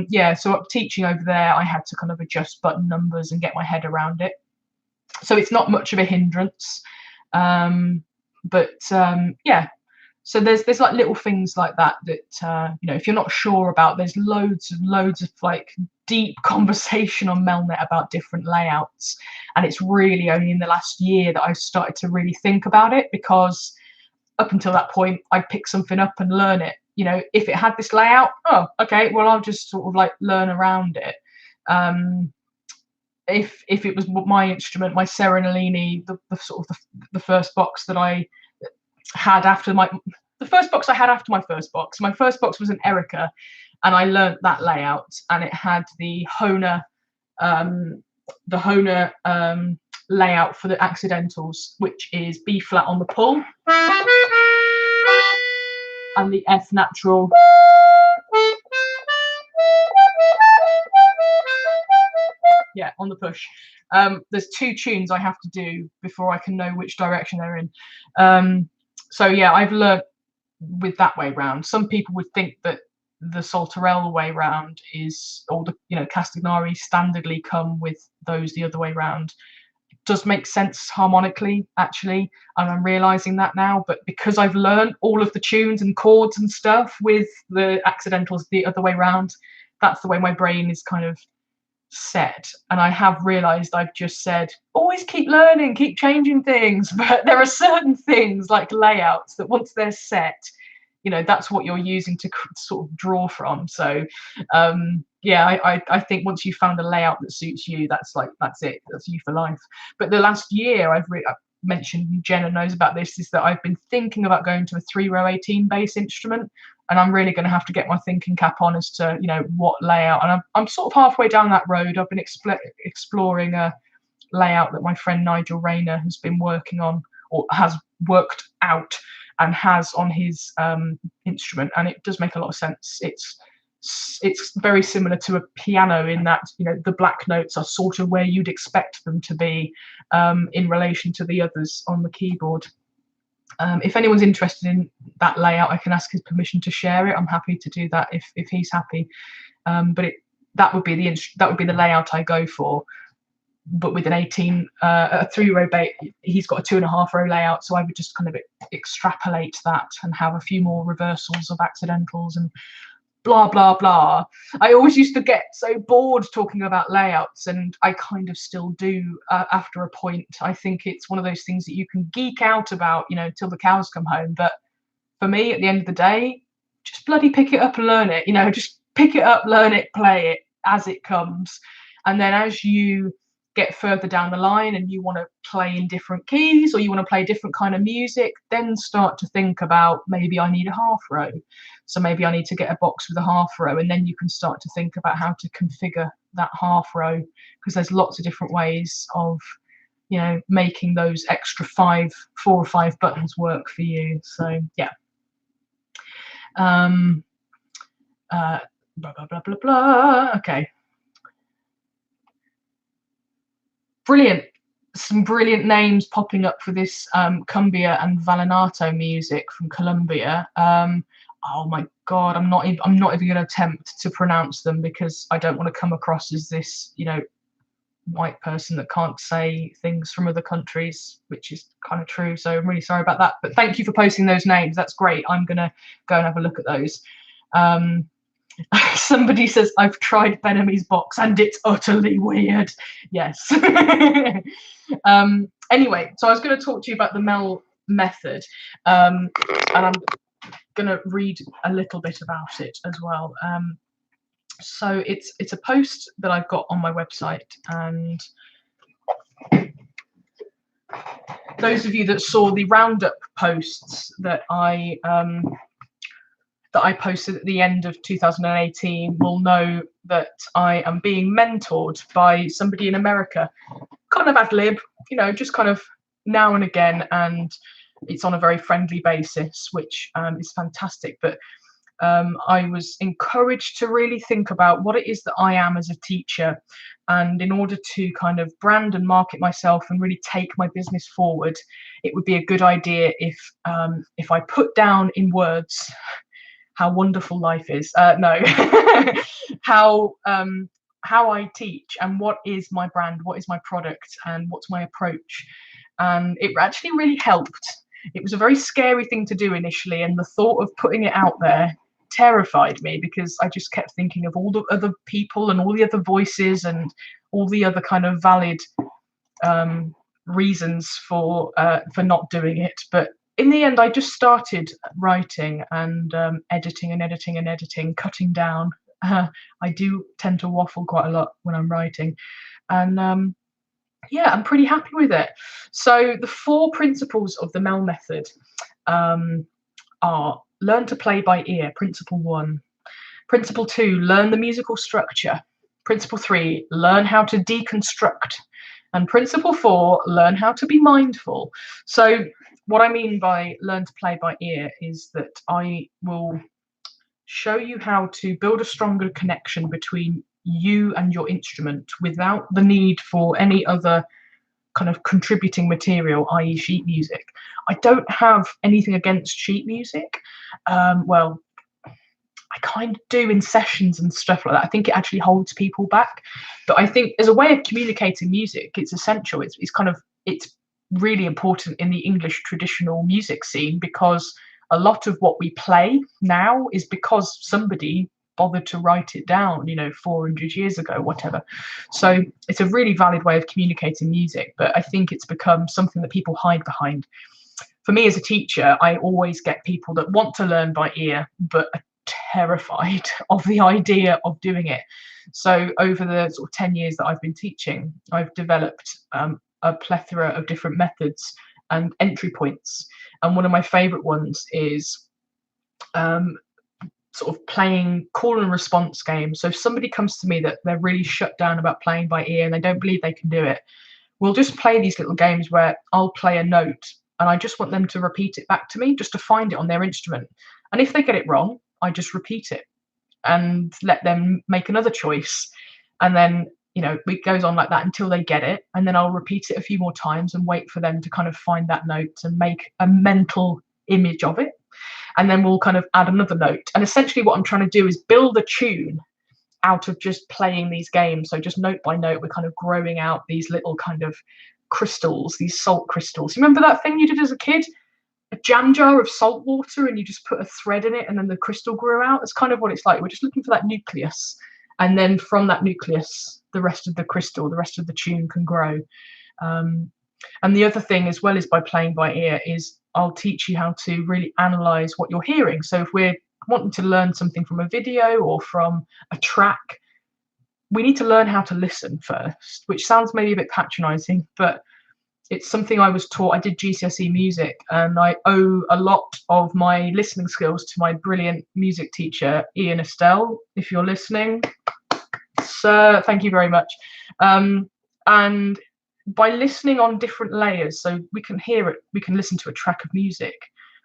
yeah, so teaching over there, I had to kind of adjust button numbers and get my head around it. So it's not much of a hindrance. Yeah, so there's like little things like that you know, if you're not sure about, there's loads of like deep conversation on Melnet about different layouts, and it's really only in the last year that I've started to really think about it, because up until that point I'd pick something up and learn it. You know, if it had this layout, oh okay, well I'll just sort of like learn around it. If it was my instrument, my Serenalini, the first box that I had after my first box my first box was an Erica, and I learnt that layout, and it had the Hohner layout for the accidentals, which is B flat on the pull and the F natural on the push. There's 2 tunes I have to do before I can know which direction they're in. So yeah, I've learnt with that way round. Some people would think that the Saltarell way round is, or the, you know, Castagnari standardly come with those the other way round. It does make sense harmonically, actually, and I'm realizing that now. But because I've learned all of the tunes and chords and stuff with the accidentals the other way round, that's the way my brain is kind of set. And I have realized I've just said always keep learning, keep changing things, but there are certain things like layouts that once they're set, you know, that's what you're using to sort of draw from. So yeah, I think once you've found a layout that suits you, that's it, that's you for life. But the last year I've mentioned, Jenna knows about this, is that I've been thinking about going to a 3-row 18 bass instrument, and I'm really going to have to get my thinking cap on as to, you know, what layout. And I'm sort of halfway down that road. I've been exploring a layout that my friend Nigel Rayner has been working on, or has worked out and has on his instrument, and it does make a lot of sense. It's very similar to a piano in that, you know, the black notes are sort of where you'd expect them to be in relation to the others on the keyboard. If anyone's interested in that layout, I can ask his permission to share it. I'm happy to do that if he's happy. But that would be the layout I go for. But with an 18, a 3-row bass, he's got a 2.5-row layout, so I would just kind of extrapolate that and have a few more reversals of accidentals and blah blah blah. I always used to get so bored talking about layouts, and I kind of still do after a point. I think it's one of those things that you can geek out about, you know, till the cows come home. But for me, at the end of the day, just bloody pick it up and learn it. You know, just pick it up, learn it, play it as it comes, and then as you get further down the line and you want to play in different keys, or you want to play different kind of music, then start to think about, maybe I need a half row, so maybe I need to get a box with a half row, and then you can start to think about how to configure that half row, because there's lots of different ways of, you know, making those extra 4 or 5 buttons work for you. So yeah. Blah blah blah blah blah. Okay. Brilliant. Some brilliant names popping up for this cumbia and vallenato music from Colombia. Oh my god, I'm not even going to attempt to pronounce them, because I don't want to come across as this, you know, white person that can't say things from other countries, which is kind of true. So I'm really sorry about that. But thank you for posting those names. That's great. I'm going to go and have a look at those. Somebody says, I've tried Ben-Ami's box and it's utterly weird. Yes. Anyway, so I was going to talk to you about the Mel Method. And I'm going to read a little bit about it as well. So it's a post that I've got on my website, and those of you that saw the roundup posts that I posted at the end of 2018 will know that I am being mentored by somebody in America, kind of ad lib, you know, just kind of now and again, and it's on a very friendly basis, which is fantastic. But I was encouraged to really think about what it is that I am as a teacher, and in order to kind of brand and market myself and really take my business forward, it would be a good idea if I put down in words how wonderful life is. No, how I teach and what is my brand, what is my product, and what's my approach. And it actually really helped. It was a very scary thing to do initially, and the thought of putting it out there terrified me, because I just kept thinking of all the other people and all the other voices and all the other kind of valid reasons for not doing it. But in the end, I just started writing and editing and editing and editing, cutting down. I do tend to waffle quite a lot when I'm writing, and yeah, I'm pretty happy with it. So the 4 principles of the Mel Method are: learn to play by ear, principle 1. Principle 2, learn the musical structure. Principle 3, learn how to deconstruct. And principle 4, learn how to be mindful. So what I mean by learn to play by ear is that I will show you how to build a stronger connection between you and your instrument without the need for any other kind of contributing material, i.e. sheet music. I don't have anything against sheet music. Well, I kind of do in sessions and stuff like that. I think it actually holds people back. But I think as a way of communicating music, it's essential. It's really important in the English traditional music scene, because a lot of what we play now is because somebody bothered to write it down, 400 years ago, whatever. So it's a really valid way of communicating music, but I think it's become something that people hide behind. For me as a teacher, I always get people that want to learn by ear, but are terrified of the idea of doing it. So over the sort of 10 years that I've been teaching, I've developed a plethora of different methods and entry points. And one of my favorite ones is sort of playing call and response games. So if somebody comes to me that they're really shut down about playing by ear and they don't believe they can do it, we'll just play these little games where I'll play a note and I just want them to repeat it back to me, just to find it on their instrument. And if they get it wrong, I just repeat it and let them make another choice. And then, it goes on like that until they get it. And then I'll repeat it a few more times and wait for them to kind of find that note and make a mental image of it. And then we'll kind of add another note. And essentially what I'm trying to do is build a tune out of just playing these games. So just note by note, we're kind of growing out these little kind of crystals, these salt crystals. You remember that thing you did as a kid? A jam jar of salt water, and you just put a thread in it and then the crystal grew out. It's kind of what it's like. We're just looking for that nucleus. And then from that nucleus, the rest of the crystal, the rest of the tune can grow. And the other thing as well is by playing by ear is I'll teach you how to really analyze what you're hearing. So if we're wanting to learn something from a video or from a track, we need to learn how to listen first, which sounds maybe a bit patronizing, but it's something I was taught. I did GCSE music, and I owe a lot of my listening skills to my brilliant music teacher, Ian Estelle. If you're listening, sir, thank you very much. And by listening on different layers, so we can hear it, we can listen to a track of music.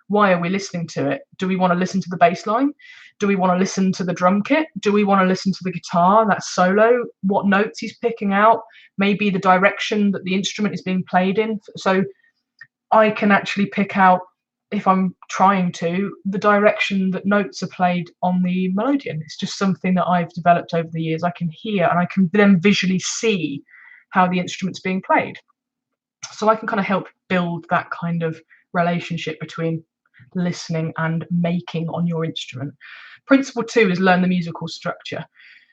Why are we listening to it? Do we want to listen to the bass line? Do we want to listen to the drum kit? Do we want to listen to the guitar, that solo? What notes he's picking out? Maybe the direction that the instrument is being played in. So I can actually pick out, if I'm trying to, the direction that notes are played on the Melodeon. It's just something that I've developed over the years. I can hear and I can then visually see how the instrument's being played. So I can kind of help build that kind of relationship between listening and making on your instrument. Principle 2 is learn the musical structure.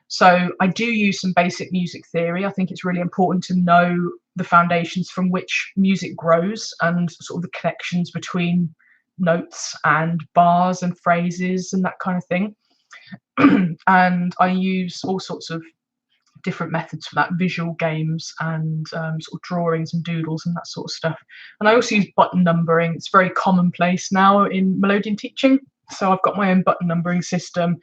So I do use some basic music theory. I think it's really important to know the foundations from which music grows and sort of the connections between notes and bars and phrases and that kind of thing. And I use all sorts of different methods for that, visual games and sort of drawings and doodles and that sort of stuff. And I also use button numbering. It's very commonplace now in Melodeon teaching. So I've got my own button numbering system,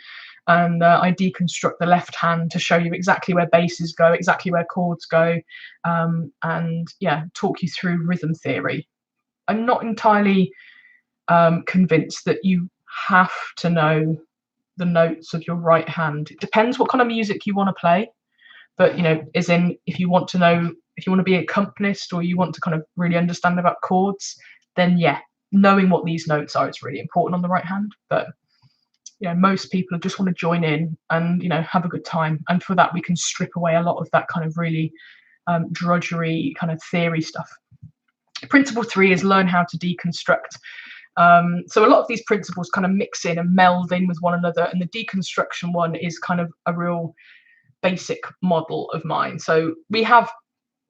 and I deconstruct the left hand to show you exactly where basses go, exactly where chords go, and yeah, talk you through rhythm theory. I'm not entirely convinced that you have to know the notes of your right hand. It depends what kind of music you want to play, but you know, as in, if you want to know, if you want to be an accompanist or you want to kind of really understand about chords, then yeah, knowing what these notes are, it's really important on the right hand. But you know, most people just want to join in and, you know, have a good time, and for that we can strip away a lot of that kind of really drudgery kind of theory stuff. Principle 3 is learn how to deconstruct. So a lot of these principles kind of mix in and meld in with one another, and the deconstruction one is kind of a real basic model of mine. So we have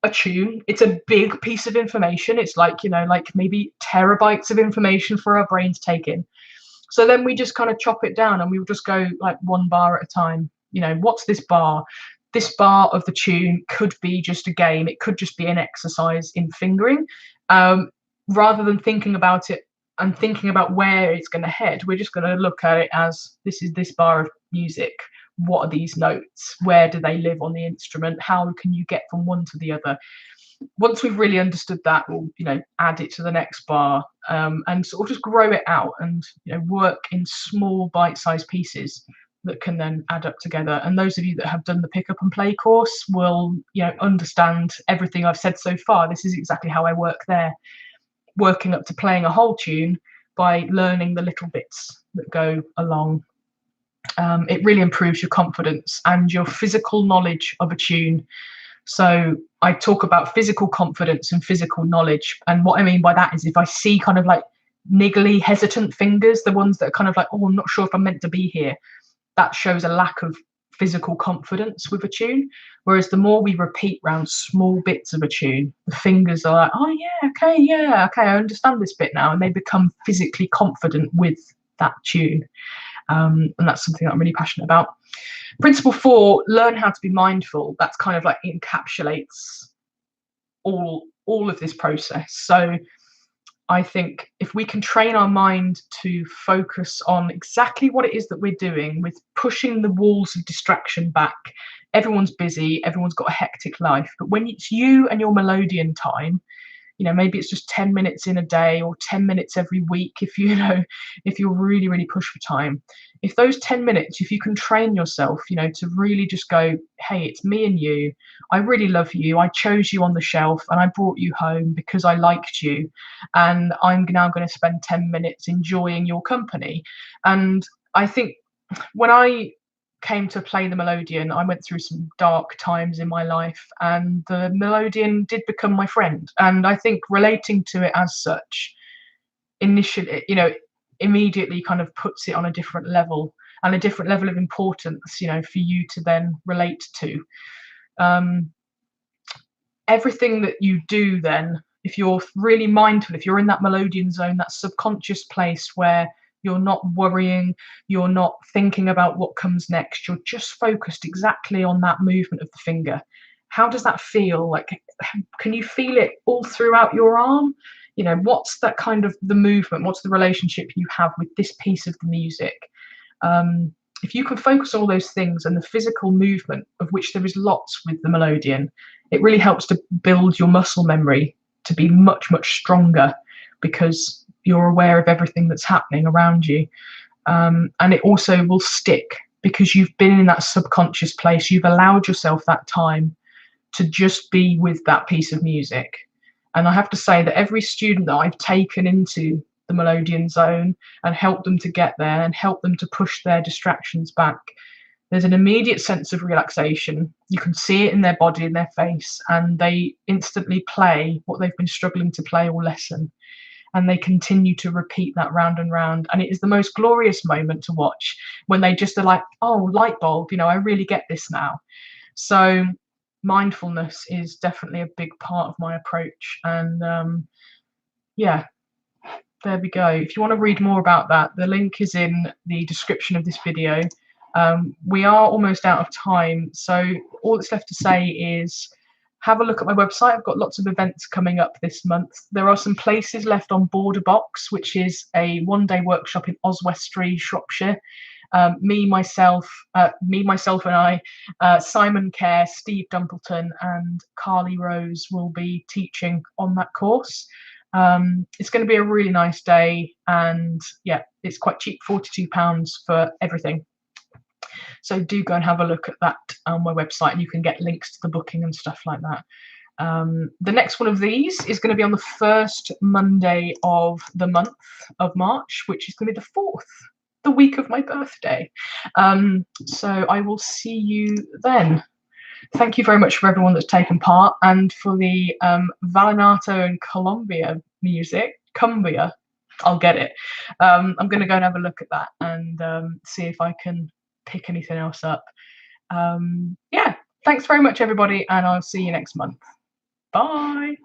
a tune. It's a big piece of information. It's like, you know, like maybe terabytes of information for our brain to take in. So then we just kind of chop it down and we will just go like one bar at a time. You know, what's this bar? This bar of the tune could be just a game. It could just be an exercise in fingering. Rather than thinking about it and thinking about where it's going to head, we're just going to look at it as this is this bar of music. What are these notes? Where do they live on the instrument? How can you get from one to the other? Once we've really understood that, we'll, you know, add it to the next bar, and sort of just grow it out and, you know, work in small bite-sized pieces that can then add up together. And those of you that have done the pick up and play course will, you know, understand everything I've said so far. This is exactly how I work there, working up to playing a whole tune by learning the little bits that go along. It really improves your confidence and your physical knowledge of a tune. So I talk about physical confidence and physical knowledge, and what I mean by that is if I see kind of like niggly, hesitant fingers, the ones that are kind of like, oh, I'm not sure if I'm meant to be here, that shows a lack of physical confidence with a tune. Whereas the more we repeat round small bits of a tune, the fingers are like, oh yeah, okay, I understand this bit now, and they become physically confident with that tune. And that's something that I'm really passionate about. Principle 4, learn how to be mindful. That's kind of like encapsulates all of this process. So I think if we can train our mind to focus on exactly what it is that we're doing, with pushing the walls of distraction back. Everyone's busy, everyone's got a hectic life, but when it's you and your Melodeon time, you know, maybe it's just 10 minutes in a day or 10 minutes every week, if you know, if you're really, really pushed for time. If those 10 minutes, if you can train yourself, you know, to really just go, hey, it's me and you. I really love you. I chose you on the shelf and I brought you home because I liked you. And I'm now going to spend 10 minutes enjoying your company. And I think when I came to play the Melodeon, I went through some dark times in my life, and the Melodeon did become my friend. And I think relating to it as such, initially, you know, immediately kind of puts it on a different level and a different level of importance, you know, for you to then relate to. Everything that you do then, if you're really mindful, if you're in that Melodeon zone, that subconscious place where you're not worrying, you're not thinking about what comes next, you're just focused exactly on that movement of the finger. How does that feel? Like, can you feel it all throughout your arm? You know, what's that kind of the movement? What's the relationship you have with this piece of the music? If you can focus on all those things and the physical movement, of which there is lots with the Melodeon, it really helps to build your muscle memory to be much, much stronger, because you're aware of everything that's happening around you. And it also will stick because you've been in that subconscious place. You've allowed yourself that time to just be with that piece of music. And I have to say that every student that I've taken into the Melodeon zone and helped them to get there and helped them to push their distractions back, There's an immediate sense of relaxation. You can see it in their body, in their face, and they instantly play what they've been struggling to play all lesson. And they continue to repeat that round and round. And it is the most glorious moment to watch when they just are like, oh, light bulb, you know, I really get this now. So mindfulness is definitely a big part of my approach. And yeah, there we go. If you want to read more about that, the link is in the description of this video. We are almost out of time, so all that's left to say is have a look at my website. I've got lots of events coming up this month. There are some places left on Border Box, which is a one-day workshop in Oswestry, Shropshire. Me, myself and I, Simon Kerr, Steve Dumpleton and Carly Rose will be teaching on that course. It's going to be a really nice day, and yeah, it's quite cheap, £42 for everything. So do go and have a look at that on my website, and you can get links to the booking and stuff like that. The next one of these is going to be on the first Monday of the month of March, which is going to be the 4th, the week of my birthday. So I will see you then. Thank you very much for everyone that's taken part, and for the Vallenato and Columbia music, Cumbia, I'll get it. I'm going to go and have a look at that and see if I can pick anything else up. Yeah, thanks very much everybody, and I'll see you next month. Bye.